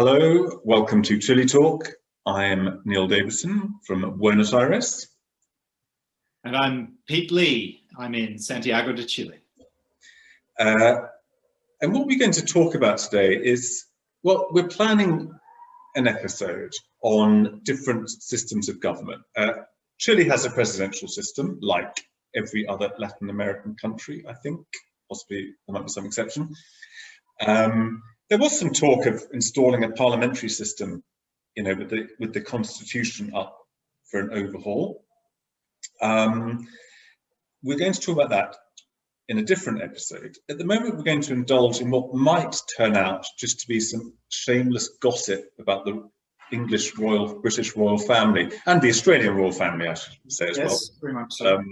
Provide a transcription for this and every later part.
Hello, welcome to Chile Talk. I'm Neil Davidson from Buenos Aires. And I'm Pete Lee. I'm in Santiago de Chile. And what we're going to talk about today is, well, we're planning an episode on different systems of government. Chile has a presidential system, like every other Latin American country, I think. Possibly there might be some exception. There was some talk of installing a parliamentary system, you know, with the constitution up for an overhaul. We're going to talk about that in a different episode. At the moment, we're going to indulge in what might turn out just to be some shameless gossip about the British royal family and the Australian royal family, I should say as well. Yes, very much so.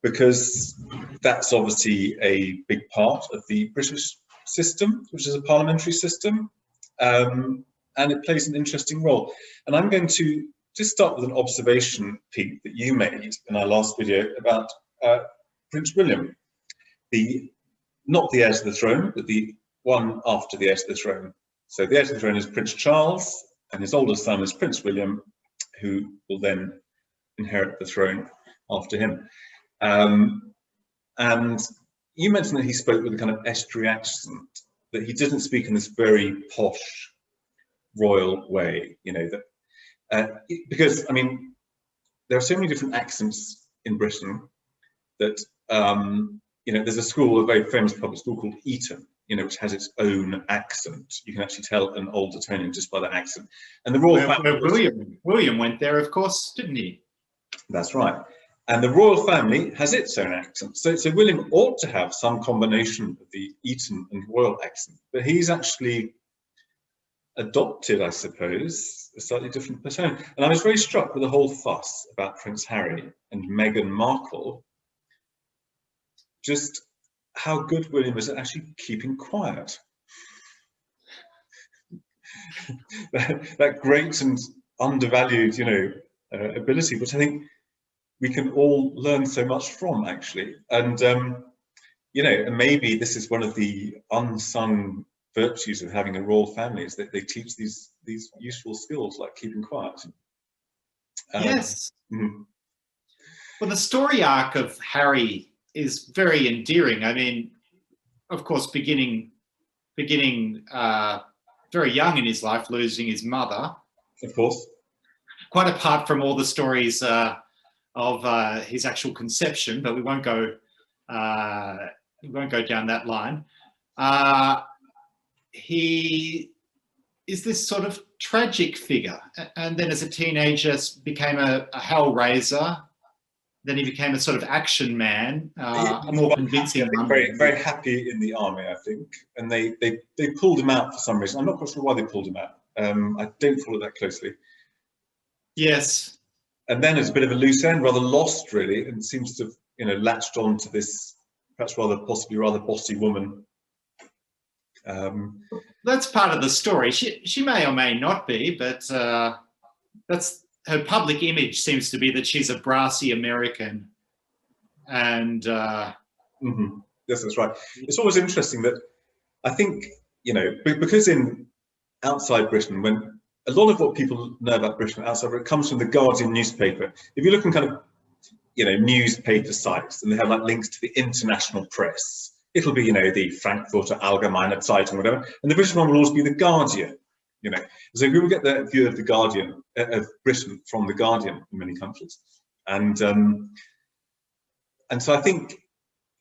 Because that's obviously a big part of the British system, which is a parliamentary system, and it plays an interesting role. And I'm going to just start with an observation, Pete, that you made in our last video about Prince William, not the heir to the throne, but the one after the heir to the throne. So the heir to the throne is Prince Charles, and his oldest son is Prince William, who will then inherit the throne after him. And you mentioned that he spoke with a kind of estuary accent, that he didn't speak in this very posh royal way, you know, that because, I mean, there are so many different accents in Britain that, you know, there's a very famous public school called Eton, you know, which has its own accent. You can actually tell an old Etonian just by the accent. And the royal family, William went there, of course, didn't he? That's right. And the royal family has its own accent. So William ought to have some combination of the Eton and royal accent, but he's actually adopted, I suppose, a slightly different persona. And I was very struck with the whole fuss about Prince Harry and Meghan Markle, just how good William is at actually keeping quiet. that great and undervalued, you know, ability, which I think we can all learn so much from, actually. And you know, and maybe this is one of the unsung virtues of having a royal family, is that they teach these useful skills like keeping quiet. Yes. Well, the story arc of Harry is very endearing. I mean, of course, beginning very young in his life, losing his mother. Of course. Quite apart from all the stories of his actual conception, but we won't go down that line. He is this sort of tragic figure, and then as a teenager became a hellraiser. Then he became a sort of action man, a more convincing one. Very happy in the army, I think, and they pulled him out for some reason. I'm not quite sure why they pulled him out. I don't follow that closely. Yes. And then it's a bit of a loose end, rather lost, really, and seems to have, you know, latched on to this perhaps possibly rather bossy woman. That's part of the story. She may or may not be, but that's her public image seems to be that she's a brassy American. And yes, that's right. It's always interesting that I think, you know, because outside Britain, when a lot of what people know about Britain outside it comes from the Guardian newspaper. If you look in kind of, you know, newspaper sites, and they have like links to the international press, it'll be, you know, the Frankfurter Allgemeine Zeitung, whatever, and the British one will always be the Guardian, you know. So we will get the view of the Guardian, of Britain from the Guardian in many countries, and so I think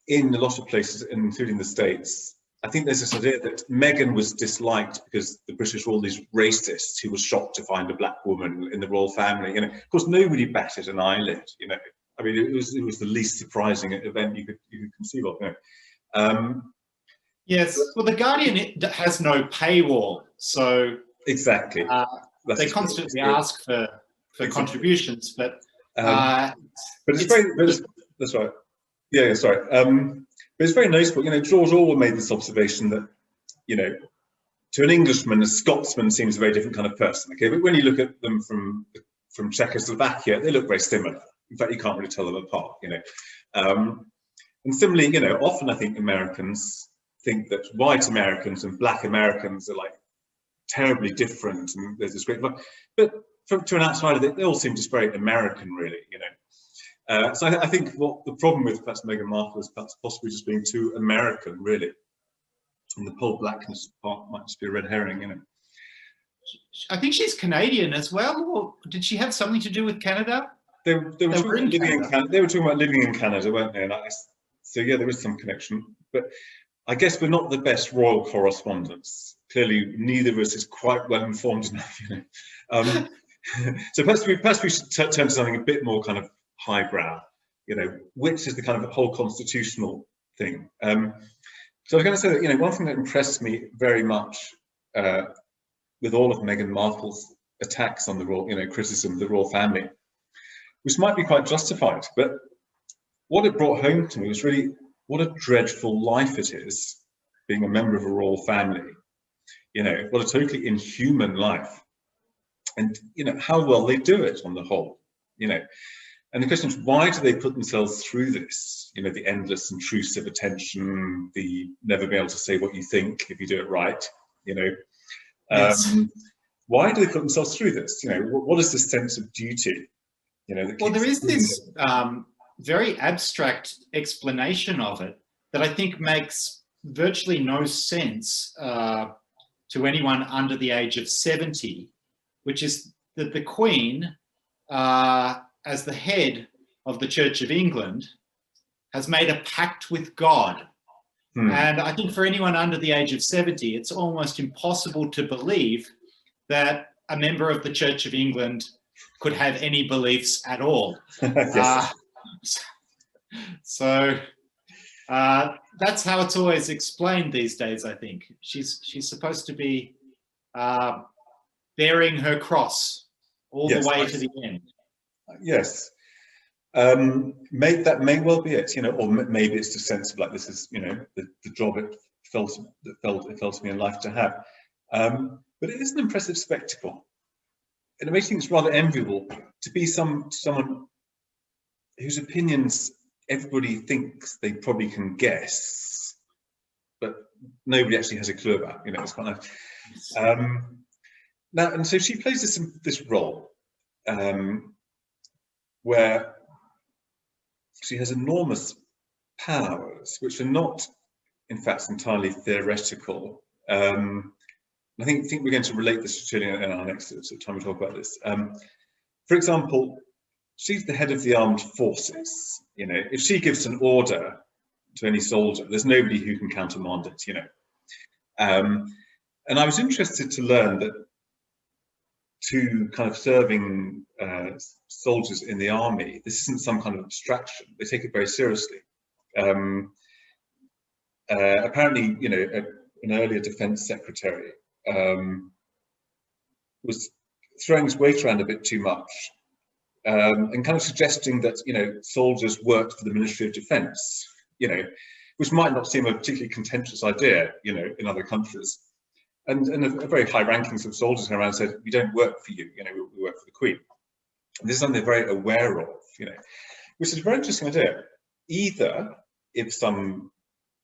in a lot of places, including the States, I think there's this idea that Meghan was disliked because the British were all these racists who were shocked to find a black woman in the royal family. You know, of course, nobody batted an eyelid. You know, I mean, it was the least surprising event you could conceive of. You know? Yes. Well, the Guardian has no paywall, so exactly. They constantly ask for contributions, but it's very. That's right. Yeah, sorry. But it's very noticeable, you know, George Orwell made this observation that, you know, to an Englishman, a Scotsman seems a very different kind of person, okay? But when you look at them from Czechoslovakia, they look very similar. In fact, you can't really tell them apart, you know. And similarly, you know, often I think Americans think that white Americans and black Americans are like terribly different, and there's this great, but to an outsider, they all seem just very American, really, you know. So I think what the problem with perhaps Meghan Markle is perhaps possibly just being too American, really, and the whole blackness part might just be a red herring, you know. I think she's Canadian as well, or did she have something to do with Canada? They were talking about living in Canada. They were talking about living in Canada, weren't they? And so yeah, there is some connection, but I guess we're not the best royal correspondents. Clearly, neither of us is quite well informed enough, you know. So perhaps we should turn to something a bit more kind of highbrow, you know, which is the kind of whole constitutional thing. So I was going to say that, you know, one thing that impressed me very much with all of Meghan Markle's attacks on the royal, you know, criticism of the royal family, which might be quite justified, but what it brought home to me was really what a dreadful life it is being a member of a royal family. You know, what a totally inhuman life. And, you know, how well they do it on the whole, you know. And the question is, why do they put themselves through this? You know, the endless intrusive attention, the never be able to say what you think if you do it right, you know. Yes. Why do they put themselves through this? You know, what is this sense of duty? You know, well, there is this very abstract explanation of it that I think makes virtually no sense to anyone under the age of 70, which is that the Queen, as the head of the Church of England, has made a pact with God. And I think for anyone under the age of 70, it's almost impossible to believe that a member of the Church of England could have any beliefs at all. Yes. So that's how it's always explained these days, I think. She's supposed to be bearing her cross all the way to the end. Yes. That may well be it, you know, or maybe it's the sense of like, this is, you know, the job it fell to me in life to have. But it is an impressive spectacle. And it makes things rather enviable to be someone whose opinions everybody thinks they probably can guess, but nobody actually has a clue about. You know, it's quite nice. Now, and so she plays this role where she has enormous powers, which are not, in fact, entirely theoretical. I think we're going to relate this to Chile in our next time we talk about this. For example, she's the head of the armed forces. You know, if she gives an order to any soldier, there's nobody who can countermand it. You know, and I was interested to learn that to kind of serving soldiers in the army, this isn't some kind of abstraction. They take it very seriously. Apparently, you know, an earlier defense secretary was throwing his weight around a bit too much and kind of suggesting that, you know, soldiers worked for the Ministry of Defense, you know, which might not seem a particularly contentious idea, you know, in other countries. And a very high ranking of soldiers came around and said, we don't work for you, you know, we work for the Queen. And this is something they're very aware of, you know, which is a very interesting idea. Either if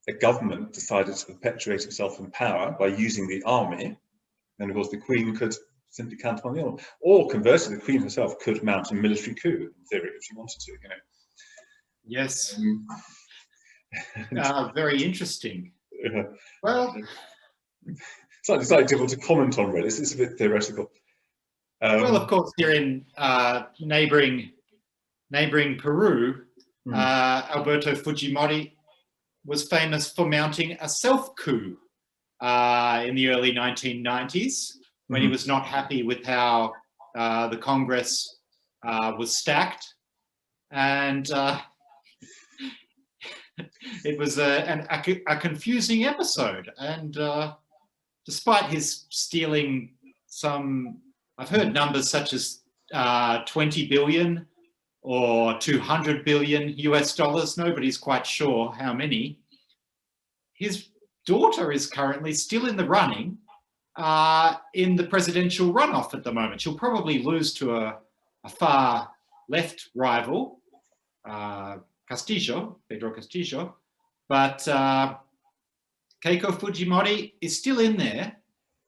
a government decided to perpetuate itself in power by using the army, then of course the Queen could simply countermand the army. Or conversely, the Queen herself could mount a military coup, in theory, if she wanted to, you know. Yes. Very interesting. Well, slightly difficult to comment on, really. It's a bit theoretical. Well, of course, here in neighboring Peru, Alberto Fujimori was famous for mounting a self-coup in the early 1990s when he was not happy with how the Congress was stacked. And it was a confusing episode. And despite his stealing some, I've heard numbers such as 20 billion or 200 billion US dollars, nobody's quite sure how many. His daughter is currently still in the running in the presidential runoff at the moment. She'll probably lose to a far left rival, Pedro Castillo, but Keiko Fujimori is still in there,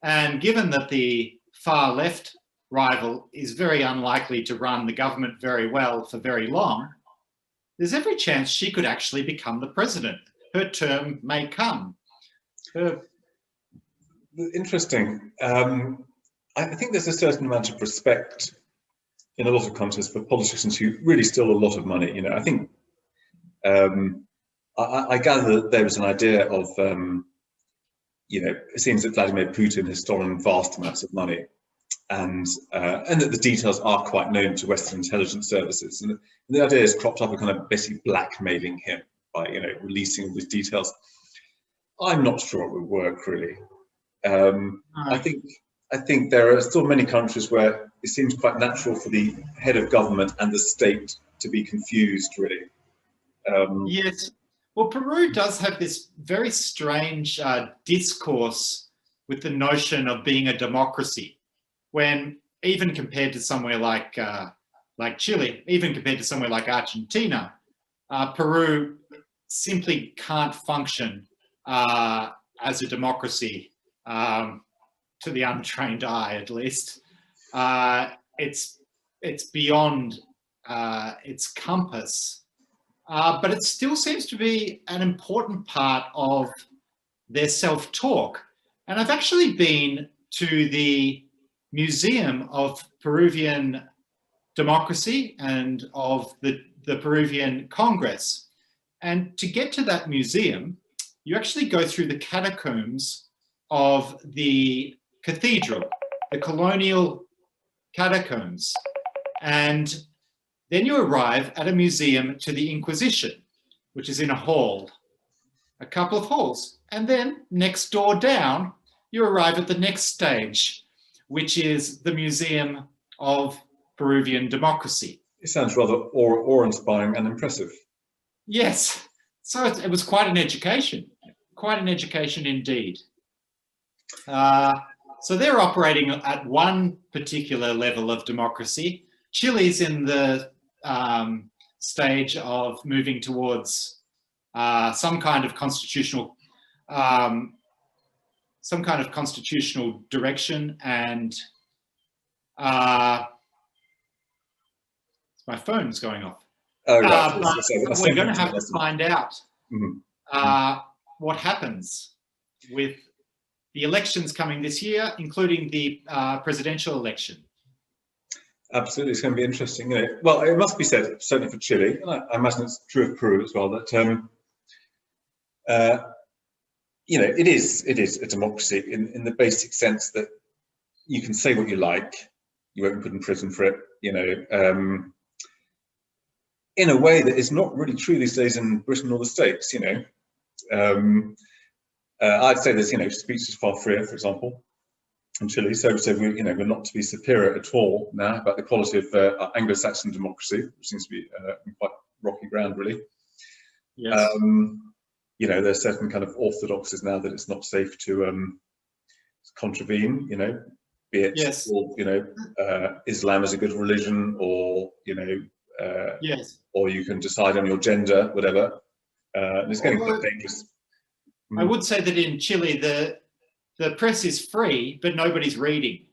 and given that the far left rival is very unlikely to run the government very well for very long, there's every chance she could actually become the president. Her term may come. Interesting. I think there's a certain amount of respect in a lot of countries for politicians who really steal a lot of money. You know, I think I gather that there was an idea of, you know, it seems that Vladimir Putin has stolen vast amounts of money, and that the details are quite known to Western intelligence services. And the idea has cropped up of kind of basically blackmailing him by, you know, releasing all these details. I'm not sure it would work really. I think there are still many countries where it seems quite natural for the head of government and the state to be confused, really. Yes. Well, Peru does have this very strange discourse with the notion of being a democracy, when even compared to somewhere like Chile, even compared to somewhere like Argentina, Peru simply can't function as a democracy, to the untrained eye, at least. It's beyond its compass. But it still seems to be an important part of their self-talk. And I've actually been to the Museum of Peruvian Democracy and of the Peruvian Congress. And to get to that museum, you actually go through the catacombs of the cathedral, the colonial catacombs. And then you arrive at a museum to the Inquisition, which is in a hall, a couple of halls. And then next door down, you arrive at the next stage, which is the Museum of Peruvian Democracy. It sounds rather awe-inspiring and impressive. Yes. So it was quite an education indeed. So they're operating at one particular level of democracy. Chile's in the stage of moving towards some kind of constitutional direction, and my phone's going off. Oh, right. We're going to have to find out what happens with the elections coming this year, including the presidential election. Absolutely, it's going to be interesting. You know, well, it must be said, certainly for Chile, and I imagine it's true of Peru as well, that you know, it is a democracy in the basic sense that you can say what you like, you won't be put in prison for it. You know, in a way that is not really true these days in Britain or the States. You know, I'd say there's, you know, speech is far freer, for example, in Chile. So we're, you know, we're not to be superior at all now about the quality of Anglo-Saxon democracy, which seems to be quite rocky ground, really. Yes. You know, there's certain kind of orthodoxies now that it's not safe to contravene. You know, be it, yes, or, you know, Islam is a good religion, or, you know, yes, or you can decide on your gender, whatever. And it's getting quite dangerous. I would say that in Chile, the press is free, but nobody's reading.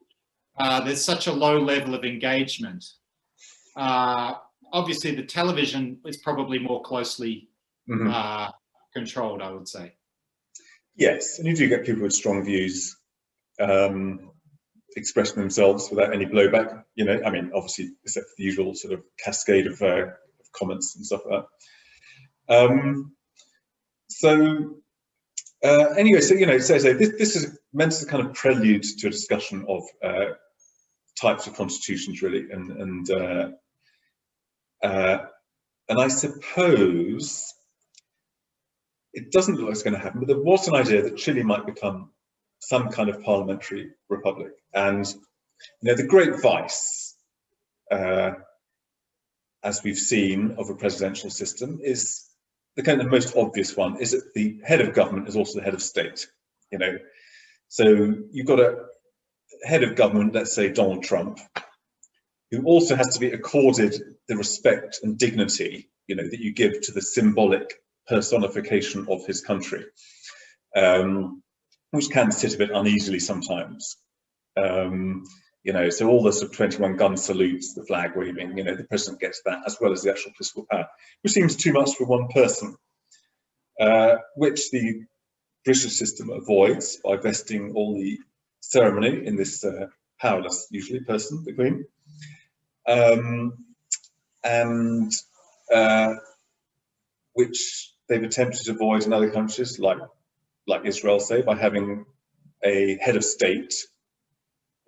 There's such a low level of engagement. Obviously, the television is probably more closely controlled, I would say. Yes, and you do get people with strong views expressing themselves without any blowback. You know, I mean, obviously, except for the usual sort of cascade of comments and stuff like that. Anyway, so, you know, so this is meant as a kind of prelude to a discussion of types of constitutions, really, and I suppose it doesn't look like it's going to happen, but there was an idea that Chile might become some kind of parliamentary republic. And, you know, the great vice, as we've seen, of a presidential system is the kind of most obvious one, is that the head of government is also the head of state. You know, so you've got a head of government, let's say Donald Trump, who also has to be accorded the respect and dignity, you know, that you give to the symbolic personification of his country. which can sit a bit uneasily sometimes. You know, so all the sort of 21 gun salutes, the flag waving, you know, the president gets that as well as the actual political power, which seems too much for one person, which the British system avoids by vesting all the ceremony in this powerless, usually, person, the Queen. And which they've attempted to avoid in other countries, like Israel, say, by having a head of state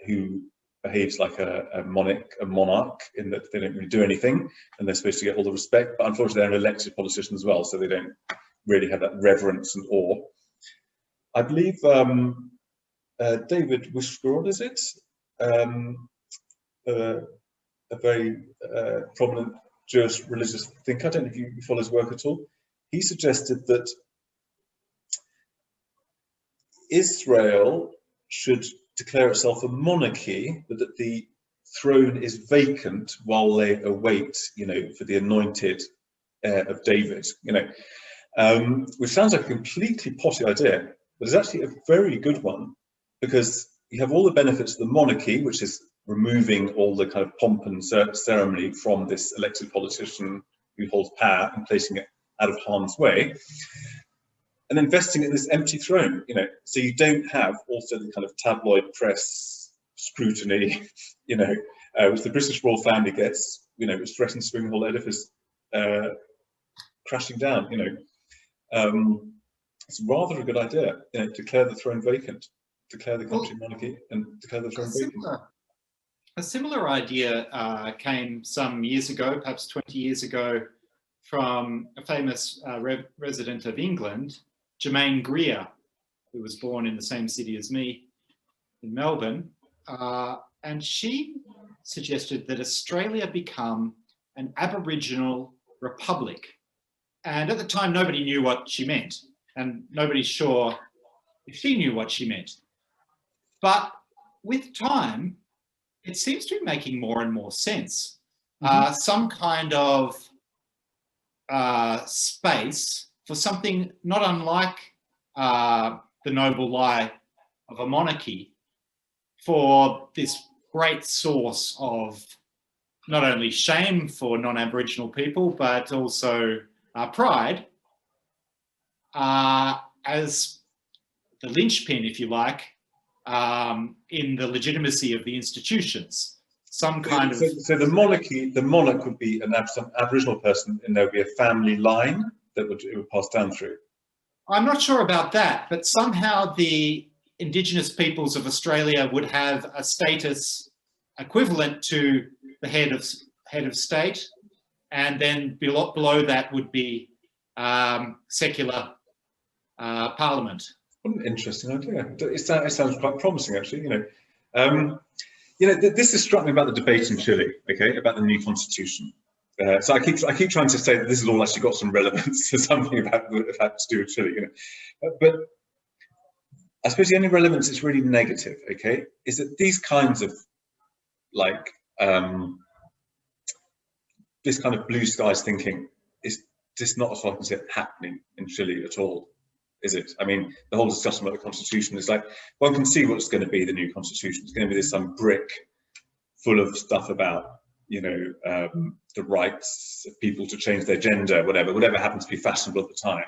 who behaves like a monarch in that they don't really do anything, and they're supposed to get all the respect, but unfortunately they're an elected politician as well, so they don't really have that reverence and awe. I believe David Wishford, is it? A very prominent Jewish religious thinker, I don't know if you follow his work at all. He suggested that Israel should declare itself a monarchy, but that the throne is vacant while they await, you know, for the anointed heir of David, you know, which sounds like a completely potty idea, but it's actually a very good one, because you have all the benefits of the monarchy, which is removing all the kind of pomp and ceremony from this elected politician who holds power and placing it out of harm's way, and investing in this empty throne, you know, so you don't have also the kind of tabloid press scrutiny, you know, which the British royal family gets, you know, which threatens to bring the whole edifice crashing down, you know. It's rather a good idea, you know, declare the throne vacant, declare the country monarchy, and declare the throne vacant. A similar idea came some years ago, perhaps 20 years ago, from a famous resident of England, Germaine Greer, who was born in the same city as me in Melbourne. And she suggested that Australia become an Aboriginal republic. And at the time, nobody knew what she meant, and nobody's sure if she knew what she meant. But with time, it seems to be making more and more sense. Some kind of space for something not unlike the noble lie of a monarchy, for this great source of not only shame for non-Aboriginal people, but also pride, as the linchpin, if you like, in the legitimacy of the institutions. Some kind of... So the monarch would be some Aboriginal person, and there would be a family line that it would pass down through. I'm not sure about that, but somehow the Indigenous peoples of Australia would have a status equivalent to the head of state, and then below that would be secular parliament. What an interesting idea. It sounds quite promising, actually. You know, this has struck me about the debate in Chile, okay, about the new constitution. So I keep trying to say that this has all actually got some relevance to something about to do with Chile, you know. But I suppose the only relevance is really negative, okay, is that these kinds of, like, this kind of blue skies thinking is just not, as I can say, happening in Chile at all, is it? I mean, the whole discussion about the constitution is like, one can see what's going to be the new constitution. It's going to be this some brick full of stuff about, you know, the rights of people to change their gender, whatever happens to be fashionable at the time.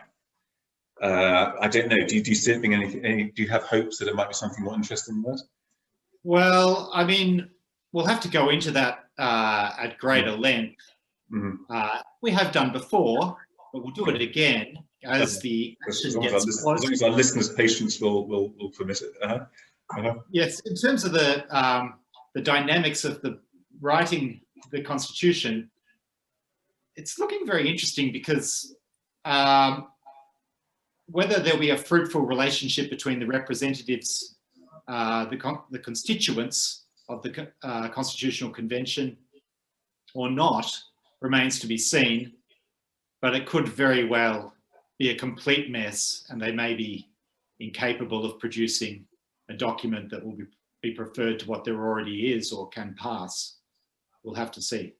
I don't know. Do you see it being anything? Do you have hopes that it might be something more interesting than that? Well, I mean, we'll have to go into that at greater length. We have done before, but we'll do it again as the as long as our listeners' patience will permit it. Yes, in terms of the dynamics of the writing the Constitution, it's looking very interesting, because whether there'll be a fruitful relationship between the representatives, the constituents of the Constitutional Convention or not remains to be seen, but it could very well be a complete mess, and they may be incapable of producing a document that will be preferred to what there already is or can pass. We'll have to see.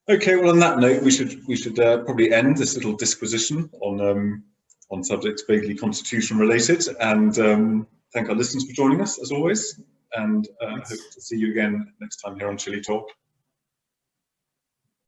Okay, well, on that note, we should probably end this little disquisition on on subjects vaguely constitution related, and thank our listeners for joining us as always, and hope to see you again next time here on Chile Talk.